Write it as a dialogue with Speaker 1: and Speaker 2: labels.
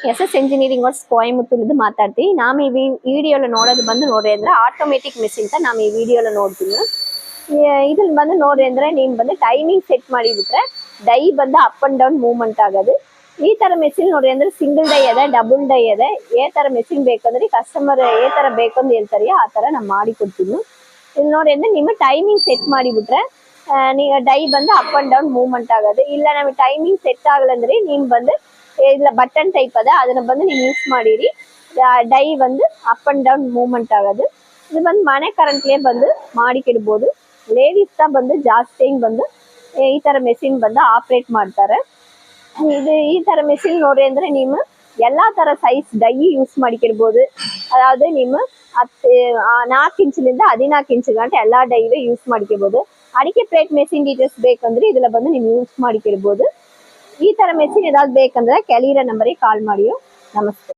Speaker 1: SS engineering works ಕೋಯಂಬತ್ತೂರಿಂದ ಮಾತಾಡ್ತೀವಿ. ನಾವು ಈ ವಿಡಿಯೋలో ನೋಡೋದು ಬಂದು ನೋಡ್ರಿ ಅಂದ್ರೆ ಆಟೋಮೆಟಿಕ್ ಮೆಷಿನ್ ಅಂತ ನಾವು ಈ ವಿಡಿಯೋలో ನೋಡ್ತೀವಿ. ಇದ್ರಲ್ಲಿ ಬಂದು ನೋಡ್ರಿ ಅಂದ್ರೆ ನೀವು ಬಂದು ಟೈಮಿಂಗ್ ಸೆಟ್ ಮಾಡಿಬಿಟ್ರೆ ಡೈ ಬಂದು ಅಪ್ ಅಂಡ್ ಡೌನ್ ಮೂವ್ಮೆಂಟ್ ಆಗೋದು. ಈ ತರ ಮೆಷಿನ್ ನೋಡ್ರಿ ಅಂದ್ರೆ ಸಿಂಗಲ್ ಡೈ ಇದೆ, ಡಬಲ್ ಡೈ ಇದೆ. ಏ ತರ ಮೆಷಿನ್ ಬೇಕಂದ್ರೆ ಕಸ್ಟಮರ್ ಏ ತರ ಬೇಕಂತ ಹೇಳ್ತಾರೆ ಆ ತರ ನಾವು ಮಾಡಿ ಕೊಡ್ತೀವಿ. ಇಲ್ಲಿ ನೋಡಿ ಅಂದ್ರೆ ನಿಮ್ಮ ಟೈಮಿಂಗ್ ಸೆಟ್ ಮಾಡಿಬಿಟ್ರೆ ನೀವು ಡೈ ಬಂದು ಅಪ್ ಅಂಡ್ ಡೌನ್ ಮೂವ್ಮೆಂಟ್ ಆಗೋದು. ಇಲ್ಲ ನಮಗೆ ಟೈಮಿಂಗ್ ಸೆಟ್ ಆಗಲ್ಲ ಅಂದ್ರೆ ನೀವು ಬಂದು ಇಲ್ಲ ಬಟನ್ ಟೈಪ್ ಅದ ಅದನ್ನ ಬಂದು ನೀವು ಯೂಸ್ ಮಾಡಿರಿ, ಡೈ ಬಂದು ಅಪ್ ಅಂಡ್ ಡೌನ್ ಮೂವ್ಮೆಂಟ್ ಆಗೋದು. ಇದು ಬಂದು ಮನೆ ಕರೆಂಟ್ಲೇ ಬಂದು ಮಾಡಿಕಿಡ್ಬೋದು. ಲೇಡೀಸ್ ಬಂದು ಜಾಸ್ತಿ ಬಂದು ಈ ತರ ಮೆಷಿನ್ ಬಂದು ಆಪರೇಟ್ ಮಾಡ್ತಾರೆ. ಇದು ಈ ತರ ಮೆಷಿನ್ ನೋಡ್ರಿ ಅಂದ್ರೆ ನೀವು ಎಲ್ಲಾ ತರ ಸೈಜ್ ಡೈ ಯೂಸ್ ಮಾಡಿಕಿಡ್ಬೋದು. ಅದಾவது ನಿಮ್ಮ 4 ಇಂಚಿನಿಂದ 14 ಇಂಚ್ ಗಂಟೆ ಎಲ್ಲಾ ಡೈವೇ ಯೂಸ್ ಮಾಡಿಕಿಡ್ಬೋದು. ಅಡಿಕೆ ಪ್ಲೇಟ್ ಮೆಷಿನ್ ಡೀಟೇಲ್ಸ್ ಬೇಕಂದ್ರೆ ಇದೆಲ್ಲ ಬಂದು ನೀವು ಯೂಸ್ ಮಾಡಿಕಿಡ್ಬೋದು. ಈ ತರ ಮೆಷಿನ್ ಏದಾದ್ರು ಬೇಕಂದ್ರೆ ಕೆಳಗಿರೋ ನಂಬರಿಗೆ ಕಾಲ್ ಮಾಡಿ. ನಮಸ್ತೆ.